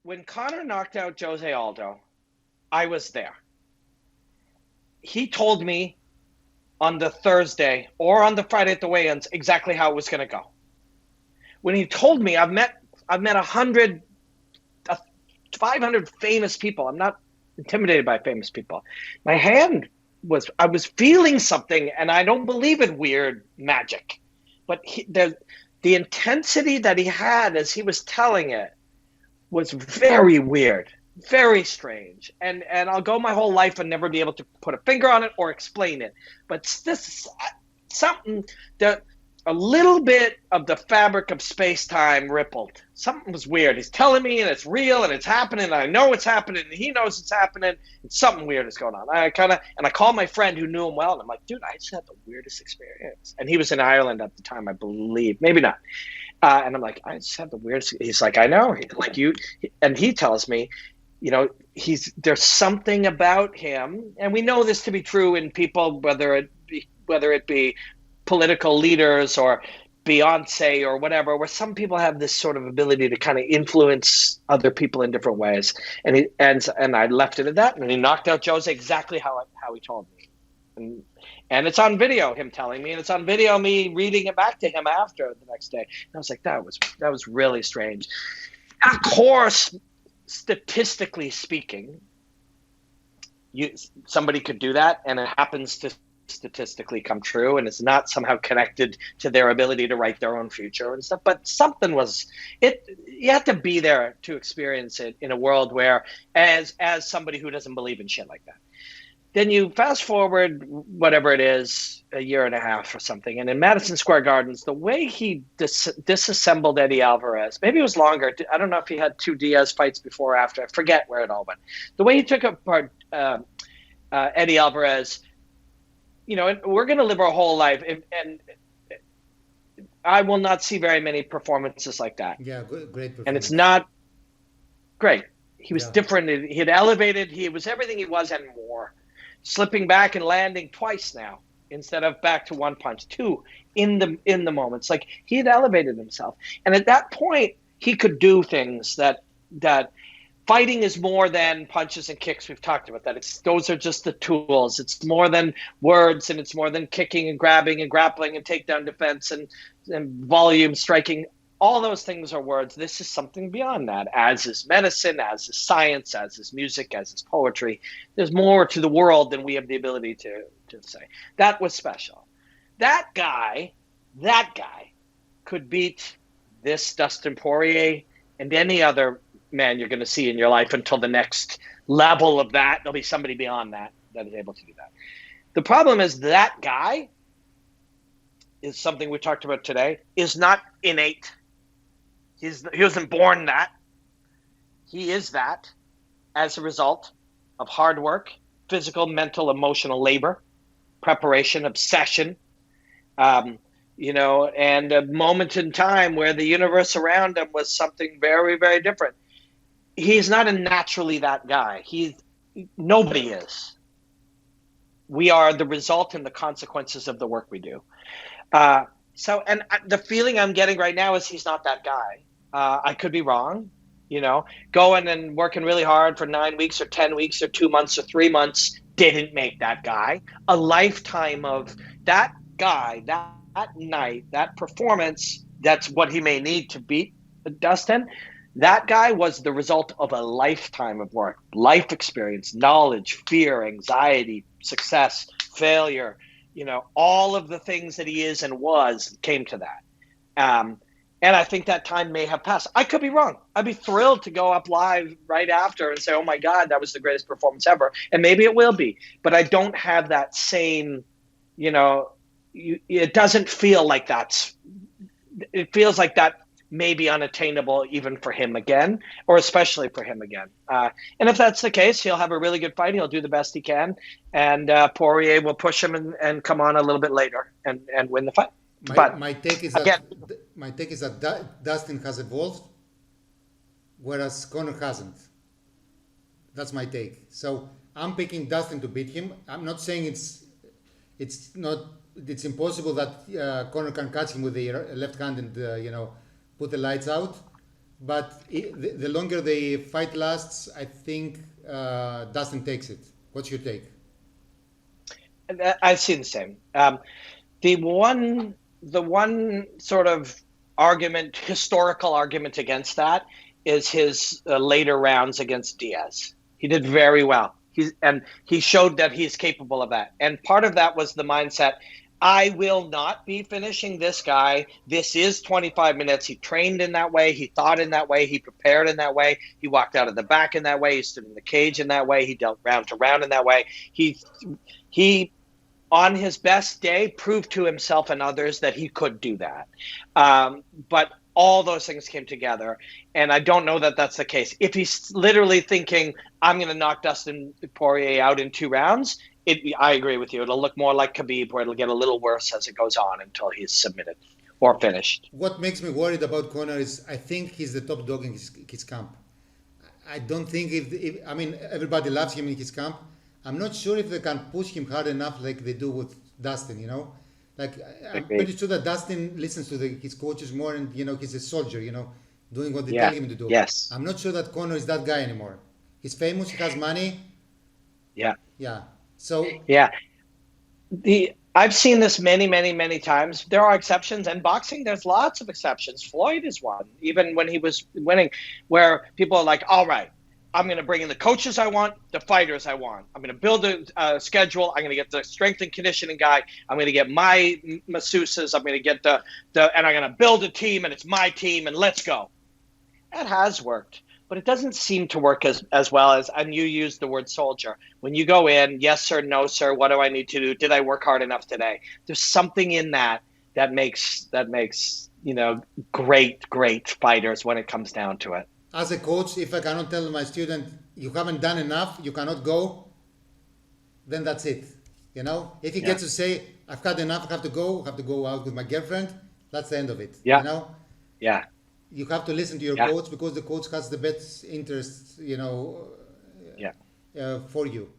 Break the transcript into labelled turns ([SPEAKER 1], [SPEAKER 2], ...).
[SPEAKER 1] when Conor knocked out Jose Aldo, I was there. He told me on the Thursday or on the Friday at the weigh-ins exactly how it was going to go. When he told me, I've met 100, 500 famous people. I'm not intimidated by famous people. My hand I was feeling something, and I don't believe in weird magic, but the intensity that he had as he was telling it was very weird, very strange. And I'll go my whole life and never be able to put a finger on it or explain it. But this something that a little bit of the fabric of space-time rippled. Something was weird. He's telling me, and it's real, and it's happening, and I know it's happening, and he knows it's happening, and something weird is going on. I called my friend who knew him well, and I'm like, dude, I just had the weirdest experience. And he was in Ireland at the time, I believe. Maybe not. And I'm like, I just had the weirdest. He's like, I know. Like you, and he tells me, there's something about him, and we know this to be true in people, whether it be political leaders or Beyonce or whatever, where some people have this sort of ability to kind of influence other people in different ways. And I left it at that. And he knocked out Jose exactly how he told me. And it's on video, him telling me, and it's on video, me reading it back to him after the next day. And I was like, that was really strange. And of course, statistically speaking, somebody could do that, and it happens to statistically come true, and it's not somehow connected to their ability to write their own future and stuff. But something was it. You have to be there to experience it in a world where, as somebody who doesn't believe in shit like that, then you fast forward whatever it is, a year and a half or something, and in Madison Square Gardens, the way he disassembled Eddie Alvarez, maybe it was longer. I don't know if he had two Diaz fights before or after. I forget where it all went. The way he took apart Eddie Alvarez. We're going to live our whole life, and I will not see very many performances like that.
[SPEAKER 2] Yeah, great performance.
[SPEAKER 1] And it's not great. He was different. He had elevated. He was everything he was and more. Slipping back and landing twice now instead of back to one punch, two in the moments. Like, he had elevated himself, and at that point, he could do things that. Fighting is more than punches and kicks. We've talked about that. Those are just the tools. It's more than words, and it's more than kicking and grabbing and grappling and takedown defense and volume striking. All those things are words. This is something beyond that, as is medicine, as is science, as is music, as is poetry. There's more to the world than we have the ability to say. That was special. That guy could beat this Dustin Poirier and any other man you're going to see in your life until the next level of that. There'll be somebody beyond that is able to do that. The problem is that guy is something we talked about today, is not innate. He wasn't born that. He is that as a result of hard work, physical, mental, emotional labor, preparation, obsession, and a moment in time where the universe around him was something very, very different. He's not naturally that guy. Nobody is. We are the result and the consequences of the work we do. And the feeling I'm getting right now is he's not that guy. I could be wrong. Going and working really hard for 9 weeks or 10 weeks or 2 months or 3 months didn't make that guy. A lifetime of that guy, that night, that performance, that's what he may need to beat Dustin. That guy was the result of a lifetime of work, life experience, knowledge, fear, anxiety, success, failure, all of the things that he is and was came to that. And I think that time may have passed. I could be wrong. I'd be thrilled to go up live right after and say, oh my God, that was the greatest performance ever. And maybe it will be, but I don't have that same, it doesn't feel like it feels like that may be unattainable even for him again, or especially for him again. And if that's the case, he'll have a really good fight. He'll do the best he can. And Poirier will push him and come on a little bit later and win the fight.
[SPEAKER 2] My take is that Dustin has evolved, whereas Conor hasn't. That's my take. So I'm picking Dustin to beat him. I'm not saying it's impossible that Conor can catch him with the left hand and put the lights out. but the longer the fight lasts, I think Dustin takes it. What's your take?
[SPEAKER 1] I see the same. The one the one sort of argument, historical argument against that is his later rounds against Diaz. He did very well. He showed that he's capable of that. And part of that was the mindset, I will not be finishing this guy. This is 25 minutes. He trained in that way. He thought in that way. He prepared in that way. He walked out of the back in that way. He stood in the cage in that way. He dealt round to round in that way. He on his best day, proved to himself and others that he could do that. But all those things came together, and I don't know that that's the case. If he's literally thinking, I'm going to knock Dustin Poirier out in 2 rounds, I agree with you. It'll look more like Khabib, where it'll get a little worse as it goes on until he's submitted or finished.
[SPEAKER 2] What makes me worried about Conor is I think he's the top dog in his camp. I don't think I mean, everybody loves him in his camp. I'm not sure if they can push him hard enough like they do with Dustin, you know? Like, I'm pretty sure that Dustin listens to his coaches more and, you know, he's a soldier, you know, doing what they tell him to do.
[SPEAKER 1] Yes.
[SPEAKER 2] I'm not sure that Conor is that guy anymore. He's famous, he has money.
[SPEAKER 1] Yeah.
[SPEAKER 2] Yeah. So.
[SPEAKER 1] Yeah. I've seen this many, many, many times. There are exceptions. And boxing, there's lots of exceptions. Floyd is one, even when he was winning, where people are like, all right, I'm going to bring in the coaches I want, the fighters I want. I'm going to build a schedule. I'm going to get the strength and conditioning guy. I'm going to get my masseuses. I'm going to get and I'm going to build a team, and it's my team, and let's go. That has worked, but it doesn't seem to work as well as, and you used the word soldier. When you go in, yes, sir, no, sir, what do I need to do? Did I work hard enough today? There's something in that makes, you know, great fighters when it comes down to it.
[SPEAKER 2] As a coach, if I cannot tell my student, you haven't done enough, you cannot go, then that's it. You know, if he gets to say, I've had enough, I have to go out with my girlfriend, that's the end of it.
[SPEAKER 1] Yeah.
[SPEAKER 2] You know?
[SPEAKER 1] Yeah.
[SPEAKER 2] You have to listen to your coach because the coach has the best interest, you know, for you.